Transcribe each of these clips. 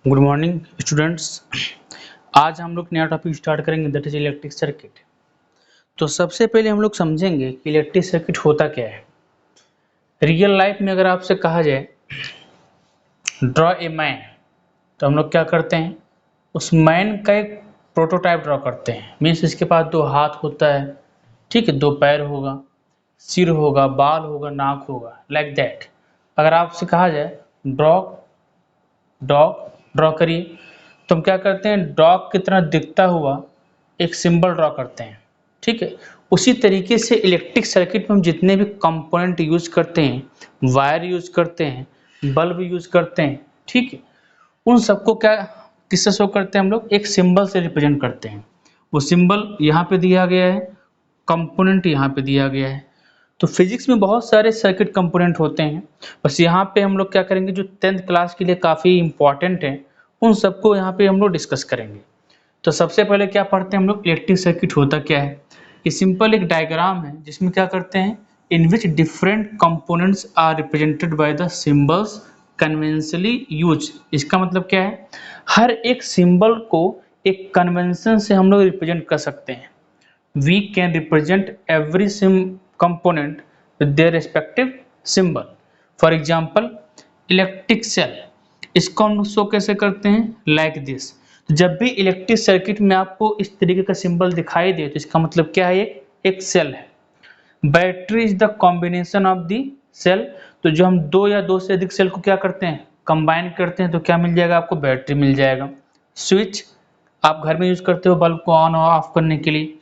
Good morning students. आज हम लोग नया टॉपिक स्टार्ट करेंगे, दैट इज इलेक्ट्रिक सर्किट। तो सबसे पहले हम लोग समझेंगे कि इलेक्ट्रिक सर्किट होता क्या है। रियल लाइफ में अगर आपसे कहा जाए ड्रॉ ए मैन, तो हम लोग क्या करते हैं, उस मैन का एक प्रोटोटाइप ड्रॉ करते हैं। मीन्स इसके पास दो हाथ होता है, ठीक है, दो पैर होगा, सिर होगा, बाल होगा, नाक होगा, लाइक दैट। अगर आपसे कहा जाए ड्रॉ डॉग ड्रॉ करिए, तो हम क्या करते हैं, डॉग की तरह दिखता हुआ एक सिंबल ड्रॉ करते हैं, ठीक है। उसी तरीके से इलेक्ट्रिक सर्किट में हम जितने भी कंपोनेंट यूज करते हैं, वायर यूज करते हैं, बल्ब यूज करते हैं, ठीक है, उन सबको क्या किससे शो करते हैं, हम लोग एक सिंबल से रिप्रेजेंट करते हैं। वो सिंबल यहाँ पे दिया गया है, कंपोनेंट यहाँ पे दिया गया है। तो फिजिक्स में बहुत सारे सर्किट कंपोनेंट होते हैं, बस यहाँ पे हम लोग क्या करेंगे, जो 10th क्लास के लिए काफ़ी इंपॉर्टेंट है उन सबको यहाँ पे हम लोग डिस्कस करेंगे। तो सबसे पहले क्या पढ़ते हैं हम लोग, इलेक्ट्रिक सर्किट होता क्या है। ये सिंपल एक डायग्राम है जिसमें क्या करते हैं, in which different components are represented by the symbols conventionally use. इसका मतलब क्या है, हर एक सिंबल को एक कन्वेंशन से हम लोग रिप्रेजेंट कर सकते हैं। We can represent every component with their respective symbol. For example, electric cell, इसको हम शो कैसे करते हैं, like this। जब भी इलेक्ट्रिक सर्किट में आपको इस तरीके का सिंबल दिखाई दे तो इसका मतलब क्या है, एक सेल है। Battery is the combination of the cell, तो जो हम दो या दो से अधिक सेल को क्या करते हैं, कंबाइन करते हैं, तो क्या मिल जाएगा आपको, बैटरी मिल जाएगा। स्विच आप घर में यूज करते हो बल्ब को ऑन और ऑफ करने के लिए,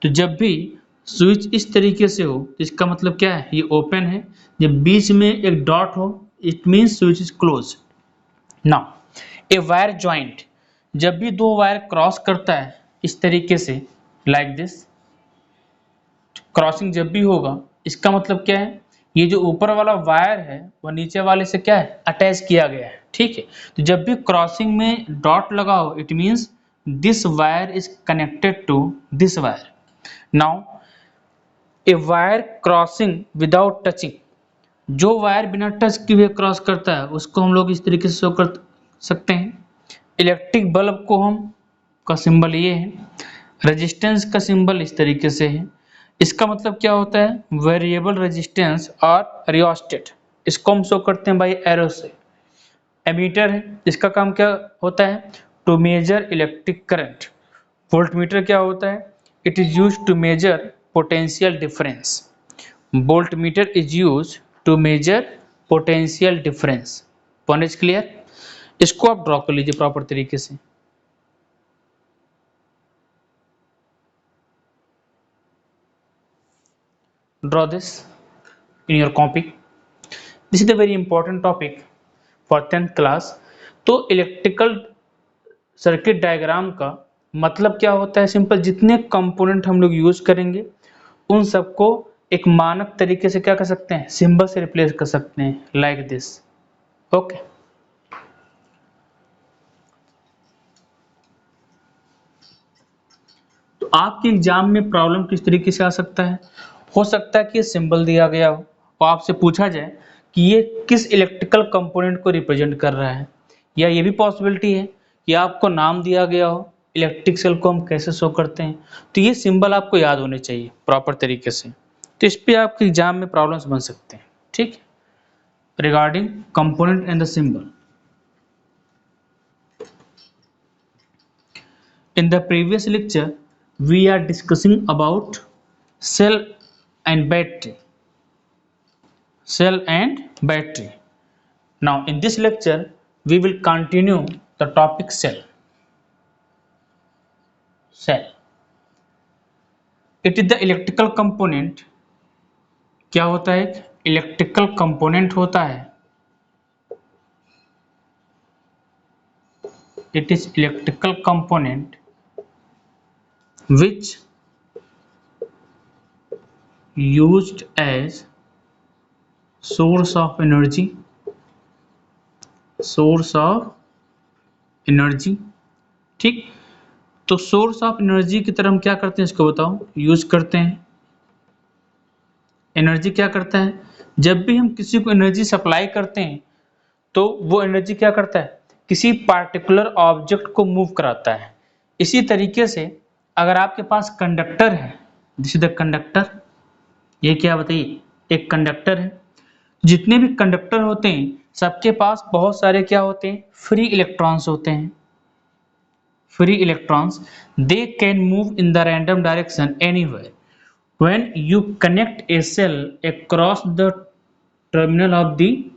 तो जब भी स्विच इस तरीके से हो तो इसका मतलब क्या है, ये ओपन है। जब बीच में एक डॉट हो it means switch is close. Now a wire joint, जब भी दो वायर क्रॉस करता है इस तरीके से, लाइक दिस, क्रॉसिंग जब भी होगा इसका मतलब क्या है, ये जो ऊपर वाला वायर है वह नीचे वाले से क्या है, अटैच किया गया है, ठीक है। तो जब भी क्रॉसिंग में डॉट लगा हो it means this wire is connected to this wire. Now a wire crossing without touching, जो वायर बिना टच किए क्रॉस करता है उसको हम लोग इस तरीके से शो कर सकते हैं। इलेक्ट्रिक बल्ब को हम का सिंबल ये है, रेजिस्टेंस का सिंबल इस तरीके से है। इसका मतलब क्या होता है, वेरिएबल रेजिस्टेंस और रियोस्टेट, इसको हम शो करते हैं बाई एरो से। एमीटर है, इसका काम क्या होता है, to measure electric current. Voltmeter क्या होता है, it is use to measure potential difference. Voltmeter is use to measure potential difference. Point is clear. इसको आप ड्रॉ कर लीजिए प्रॉपर तरीके से। Draw this in your copy. This is the very important topic for 10th class. तो electrical circuit diagram का मतलब क्या होता है, सिंपल, जितने कंपोनेंट हम लोग यूज करेंगे उन सबको एक मानक तरीके से क्या कर सकते हैं, सिंबल से रिप्लेस कर सकते हैं, लाइक दिस। ओके, तो आपके एग्जाम में प्रॉब्लम किस तरीके से आ सकता है, हो सकता है कि ये सिंबल दिया गया हो और आपसे पूछा जाए कि ये किस इलेक्ट्रिकल कंपोनेंट को रिप्रेजेंट कर रहा है, या ये भी पॉसिबिलिटी है कि आपको नाम दिया गया हो इलेक्ट्रिक सेल को हम कैसे शो करते हैं। तो ये सिंबल आपको याद होने चाहिए प्रॉपर तरीके से, तो इस पे आपके एग्जाम में प्रॉब्लम्स बन सकते हैं, ठीक। Regarding component and the symbol, in the previous lecture we are discussing about cell and battery, cell and battery. Now in this lecture we will continue the topic cell. Cell, it is the electrical component। क्या होता है, electrical component होता है, it is electrical component which used as source of energy, source of energy, ठीक। तो source of energy की तरह हम क्या करते हैं, इसको बताओ, यूज करते हैं। एनर्जी क्या करता है, जब भी हम किसी को एनर्जी सप्लाई करते हैं तो वो एनर्जी क्या करता है, किसी पार्टिकुलर ऑब्जेक्ट को मूव कराता है। इसी तरीके से अगर आपके पास कंडक्टर है, दिस इज द कंडक्टर, ये क्या बताइए, एक कंडक्टर है। जितने भी कंडक्टर होते हैं सबके पास बहुत सारे क्या होते हैं, फ्री इलेक्ट्रॉन्स होते हैं। Free electrons, they can move in the random direction anywhere. When you connect a cell across the terminal of the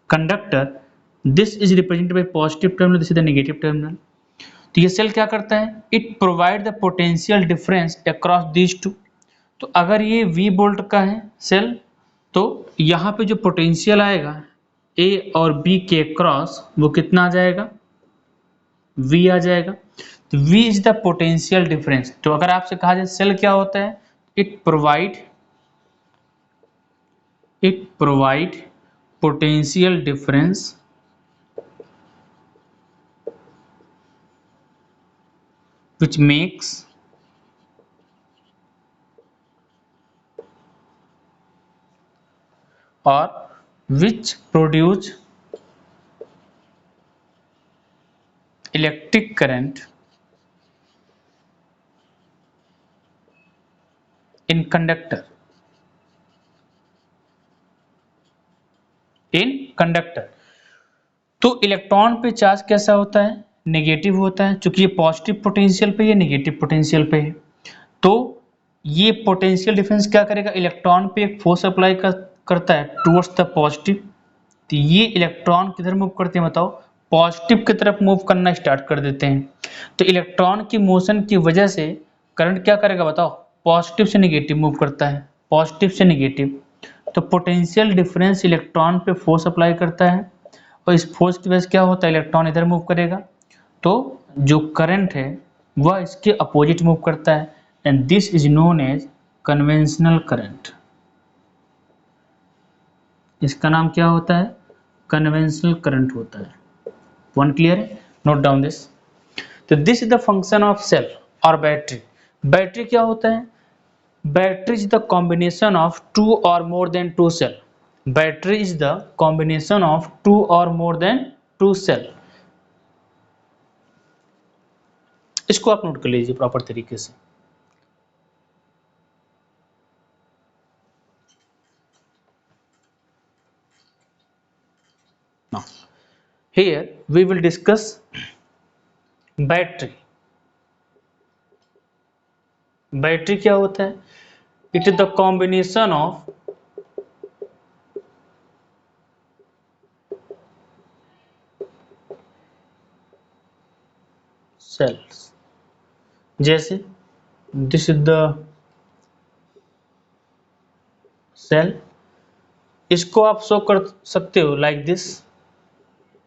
conductor, this is represented by positive terminal, this is the negative terminal. तो ये cell क्या करता है, it provide the potential difference across these two. तो अगर ये V volt का है सेल, तो यहाँ पे जो पोटेंशियल आएगा A और B के क्रॉस वो कितना आ जाएगा, V आ जाएगा। तो V is the potential difference. तो अगर आपसे कहा जाए सेल क्या होता है, it provide potential difference which makes or which produce electric current in conductor. तो इलेक्ट्रॉन पे चार्ज कैसा होता है, नेगेटिव होता है, क्योंकि ये पॉजिटिव पोटेंशियल पे, ये नेगेटिव पोटेंशियल पे है। तो ये पोटेंशियल डिफरेंस क्या करेगा, इलेक्ट्रॉन पे एक फोर्स अप्लाई करता है टुवर्ड्स द पॉजिटिव। तो ये इलेक्ट्रॉन किधर मूव करते हैं बताओ, पॉजिटिव की तरफ मूव करना स्टार्ट कर देते हैं। तो इलेक्ट्रॉन की मोशन की वजह से करंट क्या करेगा बताओ, पॉजिटिव से नेगेटिव मूव करता है, पॉजिटिव से नेगेटिव। तो पोटेंशियल डिफरेंस इलेक्ट्रॉन पे फोर्स अप्लाई करता है और इस फोर्स की वजह से क्या होता है, इलेक्ट्रॉन इधर मूव करेगा। तो जो करंट है वह इसके अपोजिट मूव करता है, and this is known as conventional current. इसका नाम क्या होता है, कन्वेंशनल करंट होता है। वन क्लियर है, नोट डाउन दिस। तो this is the function of cell और बैटरी। बैटरी क्या होता है, battery is the combination of two or more than two cell. Battery is the combination of two or more than two cell. इसको आप note कर लीजिए proper तरीके से। Now, here we will discuss battery. Battery क्या होता है, it is the combination of cells. जैसे दिस इज द सेल, इसको आप शो कर सकते हो लाइक दिस।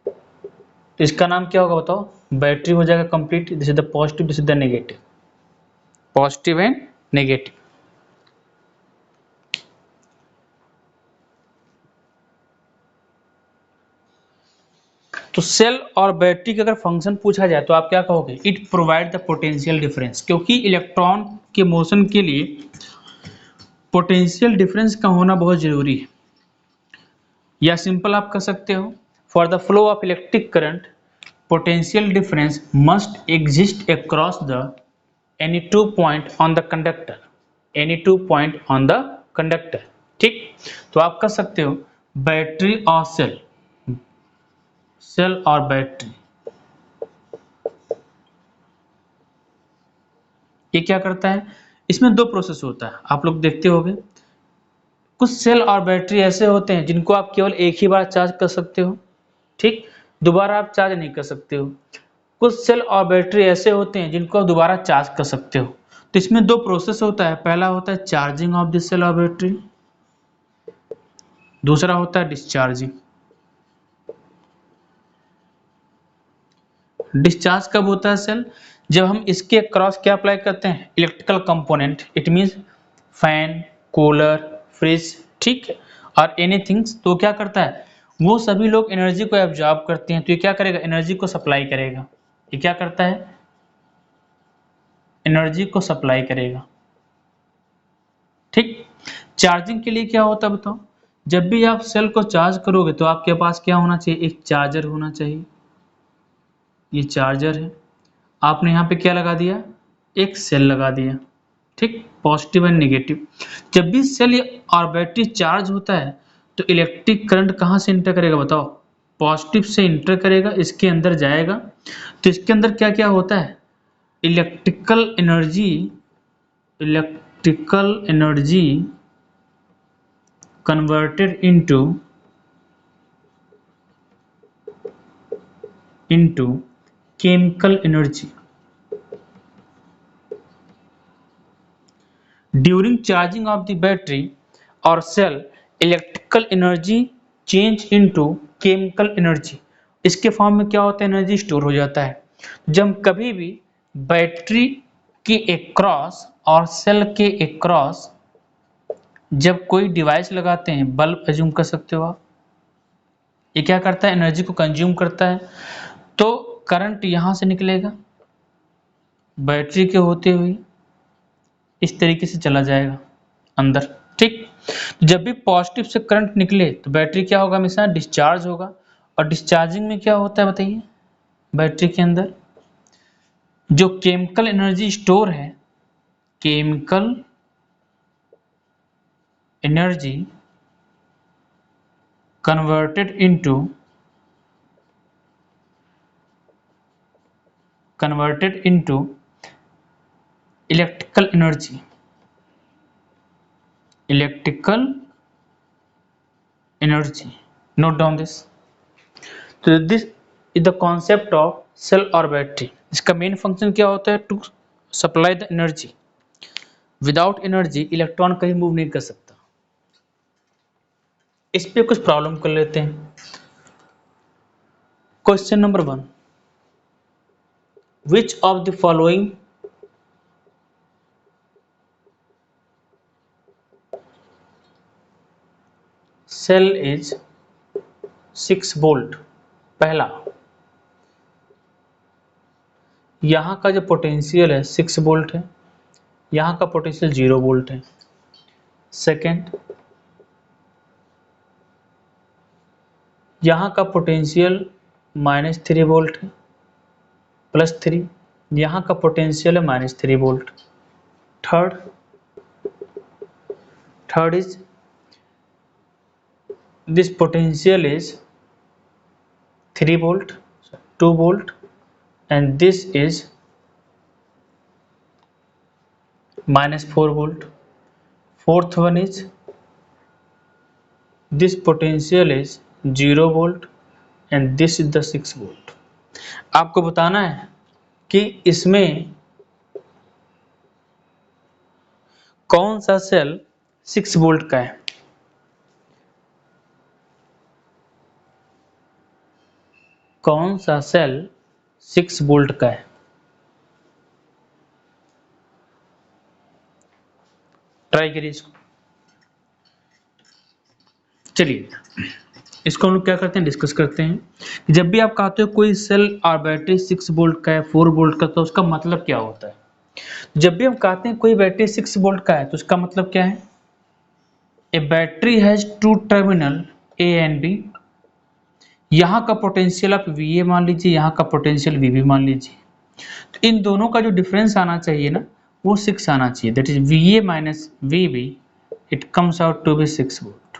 तो इसका नाम क्या होगा बताओ, बैटरी हो जाएगा complete. This is the positive, this is the negative, positive and negative. तो सेल और बैटरी का अगर फंक्शन पूछा जाए तो आप क्या कहोगे, it provide the potential difference. क्योंकि इलेक्ट्रॉन के मोशन के लिए पोटेंशियल डिफरेंस का होना बहुत जरूरी है। या सिंपल आप कह सकते हो, for the flow of electric current potential difference must exist across the any two point on the conductor, any two point on the conductor. ठीक, तो आप कह सकते हो बैटरी और सेल, सेल और बैटरी ये क्या करता है, इसमें दो प्रोसेस होता है, आप लोग देखते होंगे। कुछ सेल और बैटरी ऐसे होते हैं जिनको आप केवल एक ही बार चार्ज कर सकते हो, ठीक, दोबारा आप चार्ज नहीं कर सकते हो। कुछ सेल और बैटरी ऐसे होते हैं जिनको आप दोबारा चार्ज कर सकते हो। तो इसमें दो प्रोसेस होता है, पहला होता है चार्जिंग ऑफ दिस सेल और बैटरी, दूसरा होता है डिस्चार्जिंग। डिस्चार्ज कब होता है सेल, जब हम इसके क्रॉस क्या अप्लाई करते हैं, electrical component, it means fan, cooler, fridge, ठीक है, और एनीथिंग। तो क्या करता है, वो सभी लोग एनर्जी को एब्जॉर्ब करते हैं, तो ये क्या करेगा, एनर्जी को सप्लाई करेगा। ये क्या करता है, एनर्जी को सप्लाई करेगा। ठीक, चार्जिंग के लिए क्या होता है बताओ, जब भी आप सेल को चार्ज करोगे तो आपके पास क्या होना चाहिए, एक चार्जर होना चाहिए। ये चार्जर है, आपने यहाँ पे क्या लगा दिया, एक सेल लगा दिया, ठीक, पॉजिटिव एंड नेगेटिव। जब भी सेल और बैटरी चार्ज होता है तो इलेक्ट्रिक करंट कहाँ से इंटर करेगा बताओ, पॉजिटिव से इंटर करेगा, इसके अंदर जाएगा। तो इसके अंदर क्या क्या होता है, electrical energy converted into chemical energy during charging of the battery or cell. Electrical energy change into chemical energy, इसके फॉर्म में क्या होता है, एनर्जी स्टोर हो जाता है। जब कभी भी बैटरी के एक्रॉस और सेल के एक्रॉस जब कोई डिवाइस लगाते हैं, बल्ब एज्यूम कर सकते हो आप, ये क्या करता है, एनर्जी को कंज्यूम करता है, तो करंट यहां से निकलेगा बैटरी के होते हुए इस तरीके से चला जाएगा अंदर, ठीक। जब भी पॉजिटिव से करंट निकले तो बैटरी क्या होगा, हमेशा डिस्चार्ज होगा। और डिस्चार्जिंग में क्या होता है बताइए, बैटरी के अंदर जो केमिकल एनर्जी स्टोर है, chemical energy converted into electrical energy. Note down this. तो this is the concept of cell और बैटरी। इसका मेन फंक्शन क्या होता है, to supply the energy. Without energy electron कहीं मूव नहीं कर सकता। इस पे कुछ प्रॉब्लम कर लेते हैं। Question number 1, which of the following cell is 6 volt. पहला, यहां का जो पोटेंशियल है 6 वोल्ट है, यहां का पोटेंशियल 0 वोल्ट है। सेकेंड, यहां का पोटेंशियल -3 वोल्ट है, +3, यहां का पोटेंशियल है -3 volt. Third is this potential is 3 volt, 2 volt, and this is -4 volt. Fourth one is this potential is 0 volt and this is the 6 volt. आपको बताना है कि इसमें कौन सा सेल 6 वोल्ट का है। कौन सा सेल 6 वोल्ट का है, ट्राई करिए इसको। चलिए इसको हम लोग क्या करते हैं, डिस्कस करते हैं। जब भी आप कहते हो कोई सेल और बैटरी 6 वोल्ट का है, 4 वोल्ट का, तो उसका मतलब क्या होता है। जब भी हम कहते हैं कोई बैटरी 6 वोल्ट का है तो उसका मतलब क्या है, a battery has 2 terminal A and B. यहाँ का पोटेंशियल आप VA मान लीजिए, यहाँ का पोटेंशियल VB मान लीजिए। तो इन दोनों का जो डिफरेंस आना चाहिए ना, वो 6 आना चाहिए। That is VA minus VB, it comes out to be 6 volt.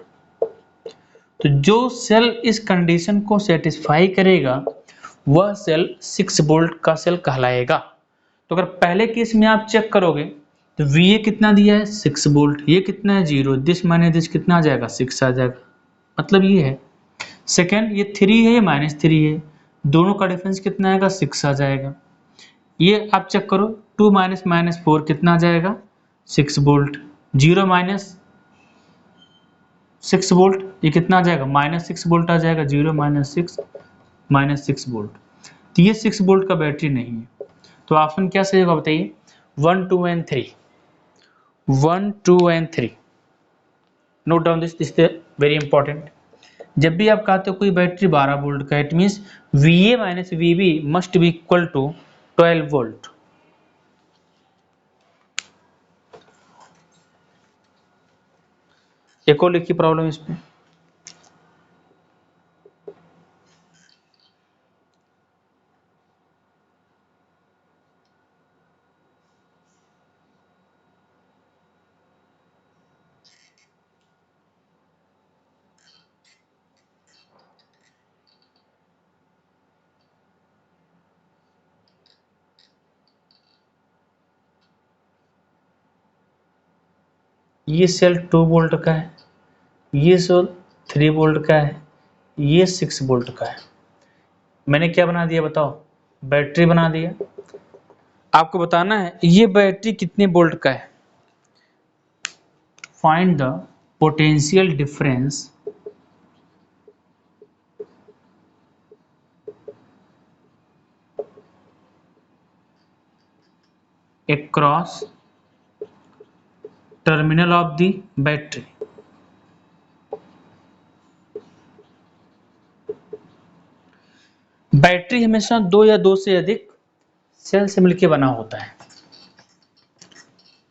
तो जो सेल इस कंडीशन को सेटिस्फाई करेगा वह सेल 6 वोल्ट का सेल कहलाएगा। तो अगर पहले केस में आप चेक करोगे तो VA कितना दिया है 6 वोल्ट, ये कितना है 0, दिस माइनस दिस कितना आ जाएगा 6 आ जाएगा, मतलब ये है। सेकेंड, ये 3 है, ये -3 है, दोनों का डिफरेंस कितना आएगा 6 आ जाएगा। ये आप चेक करो 2 माइनस -4 कितना आ जाएगा 6 वोल्ट, 0 माइनस 6 वोल्ट, ये कितना आ जाएगा -6 वोल्ट आ जाएगा, 0 माइनस 6 वोल्ट। तो ये 6 वोल्ट का बैटरी नहीं है। तो ऑप्शन क्या सही होगा बताइए, 1, 2 and 3। 1, 2 and 3। Note down this is very important. जब भी आप कहते हो कोई बैटरी 12 वोल्ट का, it means VA minus VB must be equal to 12 volt. एक और लिखिए प्रॉब्लम इस पे। ये सेल 2 वोल्ट का है, ये सेल 3 वोल्ट का है, ये 6 वोल्ट का है। मैंने क्या बना दिया बताओ, बैटरी बना दिया। आपको बताना है ये बैटरी कितने वोल्ट का है। Find the potential difference across terminal of the battery। Battery हमेशा दो या दो से अधिक सेल से मिलकर बना होता है,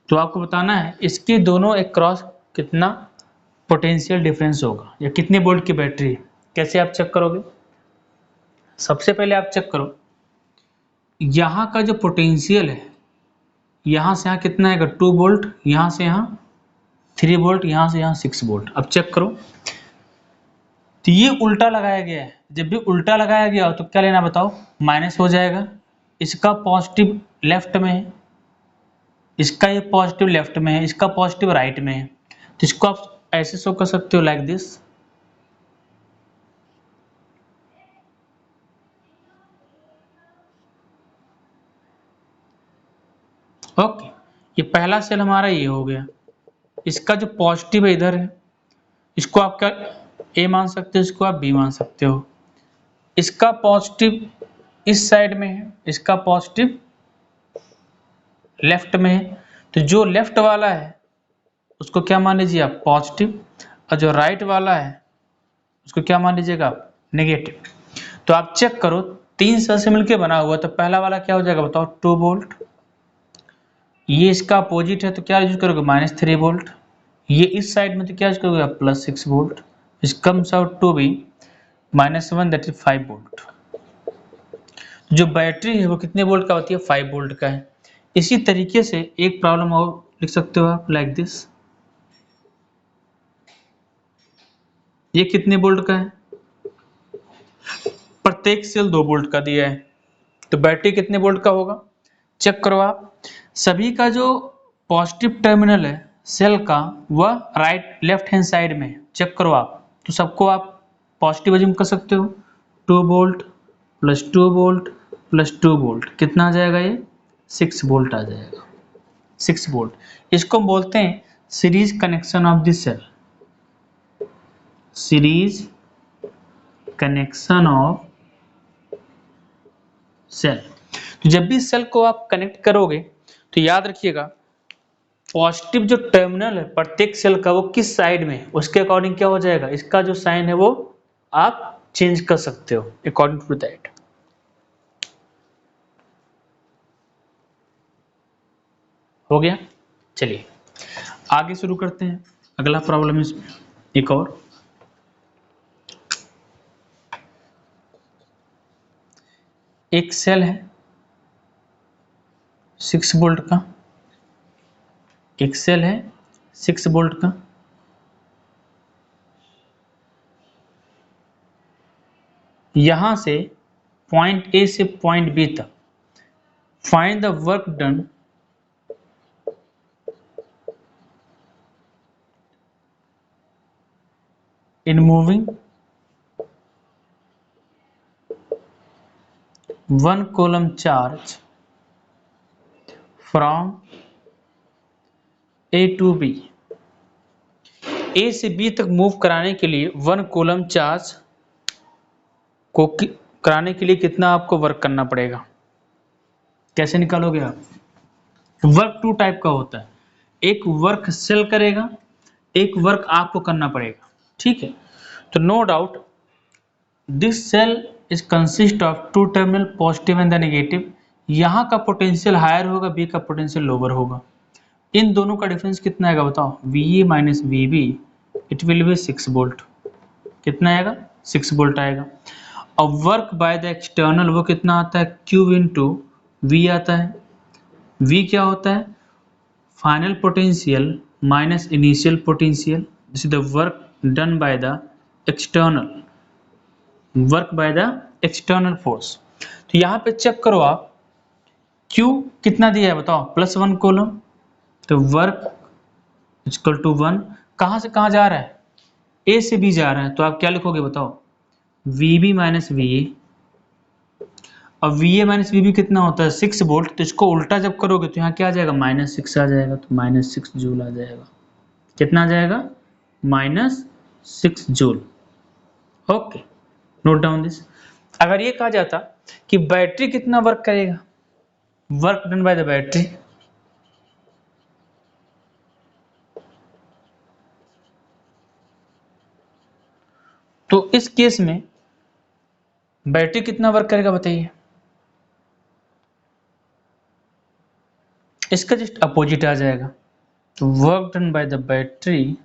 तो आपको बताना है इसके दोनों अक्रॉस कितना पोटेंशियल डिफरेंस होगा या कितने वोल्ट की बैटरी है। कैसे आप चेक करोगे, सबसे पहले आप चेक करो यहाँ का जो पोटेंशियल है, यहाँ से यहाँ कितना आएगा 2 वोल्ट, यहाँ से यहाँ 3 वोल्ट, यहाँ से यहाँ 6 वोल्ट। अब चेक करो तो ये उल्टा लगाया गया है, जब भी उल्टा लगाया गया हो तो क्या लेना बताओ, माइनस हो जाएगा। इसका पॉजिटिव लेफ्ट में है, इसका ये पॉजिटिव लेफ्ट में है, इसका पॉजिटिव राइट में है, तो इसको आप ऐसे शो कर सकते हो लाइक दिस। ओके, ये पहला सेल हमारा ये हो गया, इसका जो पॉजिटिव है इधर है, इसको आप क्या ए मान सकते हो, इसको आप बी मान सकते हो। इसका पॉजिटिव इस साइड में है, इसका पॉजिटिव लेफ्ट में है, तो जो लेफ्ट वाला है उसको क्या मान लीजिए आप पॉजिटिव, और जो राइट वाला है उसको क्या मान लीजिएगा आप नेगेटिव। तो आप चेक करो 3 सेल से मिलकर बना हुआ, तो पहला वाला क्या हो जाएगा बताओ 2 वोल्ट, ये इसका अपोजिट है तो क्या यूज करोगे -3 वोल्ट, ये इस साइड में तो क्या यूज करोगे आप +6 वोल्ट, इस comes out to be -1 that is 5 volt. जो बैटरी है वो कितने वोल्ट का होती है 5 वोल्ट का है। इसी तरीके से एक प्रॉब्लम और लिख सकते हो आप लाइक दिस, ये कितने वोल्ट का है, प्रत्येक सेल 2 वोल्ट का दिया है, तो बैटरी कितने वोल्ट का होगा चेक करो आप। सभी का जो पॉजिटिव टर्मिनल है सेल का वह राइट लेफ्ट हैंड साइड में है, चेक करो आप, तो सबको आप पॉजिटिव अज्यूम कर सकते हो। 2 volt plus 2 volt plus 2 volt कितना आ जाएगा, ये 6 वोल्ट आ जाएगा, 6 वोल्ट। इसको हम बोलते हैं series connection of the cell, series connection of cell. तो जब भी सेल को आप कनेक्ट करोगे तो याद रखिएगा पॉजिटिव जो टर्मिनल है प्रत्येक सेल का वो किस साइड में है उसके अकॉर्डिंग क्या हो जाएगा, इसका जो साइन है वो आप चेंज कर सकते हो अकॉर्डिंग टू दैट। हो गया, चलिए आगे शुरू करते हैं। अगला प्रॉब्लम इसमें एक और, एक सेल है 6 वोल्ट का, एक सेल है 6 वोल्ट का, यहां से पॉइंट ए से पॉइंट बी तक find the work done in moving 1 coulomb charge from A to B। A से B तक मूव कराने के लिए 1 कूलम चार्ज को कराने के लिए कितना आपको वर्क करना पड़ेगा, कैसे निकालोगे आप। वर्क 2 टाइप का होता है, एक वर्क सेल करेगा, एक वर्क आपको करना पड़ेगा, ठीक है। तो no doubt this cell is consist of 2 terminal positive and the negative. यहाँ का पोटेंशियल हायर होगा, बी का पोटेंशियल लोअर होगा। इन दोनों का डिफरेंस कितना आएगा बताओ, VA minus VB it will be 6 volt, कितना आएगा 6 वोल्ट आएगा। और वर्क बाय द एक्सटर्नल वो कितना आता है Q इंटू V आता है। V क्या होता है, final potential minus initial potential, this is the work done by the external, work by the external force. तो यहाँ पे चेक करो आप Q कितना दिया है बताओ +1 कूलम, तो वर्क इक्वल टू 1, कहाँ से कहाँ जा रहा है, ए से बी जा रहा है, तो आप क्या लिखोगे बताओ, VB माइनस VA। अब VA माइनस VB कितना होता है 6 वोल्ट, तो इसको उल्टा जब करोगे तो यहाँ क्या आ जाएगा, -6 आ जाएगा, तो -6 जूल आ जाएगा। कितना आ जाएगा, -6 joule. Okay, note down this. अगर ये कहा जाता कि बैटरी कितना वर्क करेगा, work done by the battery, तो इस केस में बैटरी कितना वर्क करेगा बताइए, इसका जस्ट अपोजिट आ जाएगा। तो work done by the battery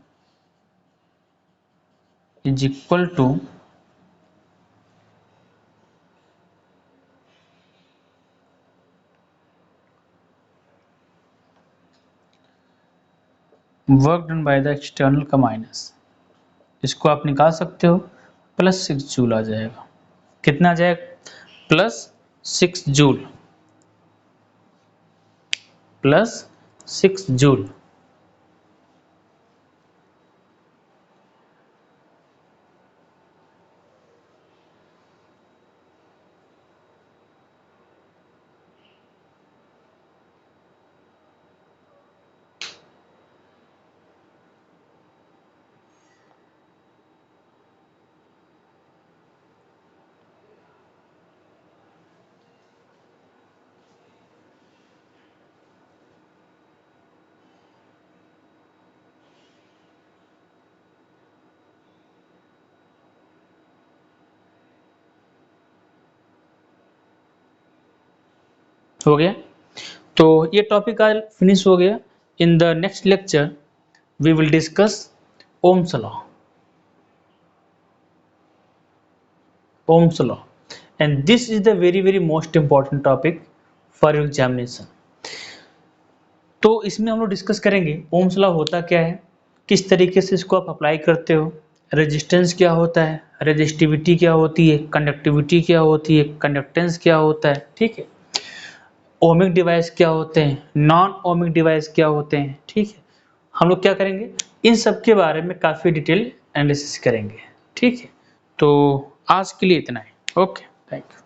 is equal to work done by the external का माइनस, इसको आप निकाल सकते हो, +6 जूल आ जाएगा। कितना आ जाएगा, +6 जूल, +6 जूल। हो गया, तो ये टॉपिक आज फिनिश हो गया। In the next lecture we will discuss Ohm's law, Ohm's law, and this is the very most important topic for your examination. तो इसमें हम लोग डिस्कस करेंगे ओम्स लॉ होता क्या है, किस तरीके से इसको आप अप्लाई करते हो, रेजिस्टेंस क्या होता है, रेजिस्टिविटी क्या होती है, कंडक्टिविटी क्या होती है, कंडक्टेंस क्या होता है, ठीक है, ओमिक डिवाइस क्या होते हैं, नॉन ओमिक डिवाइस क्या होते हैं, ठीक है। हम लोग क्या करेंगे, इन सब के बारे में काफ़ी डिटेल एनालिसिस करेंगे, ठीक है। तो आज के लिए इतना ही, ओके, थैंक यू।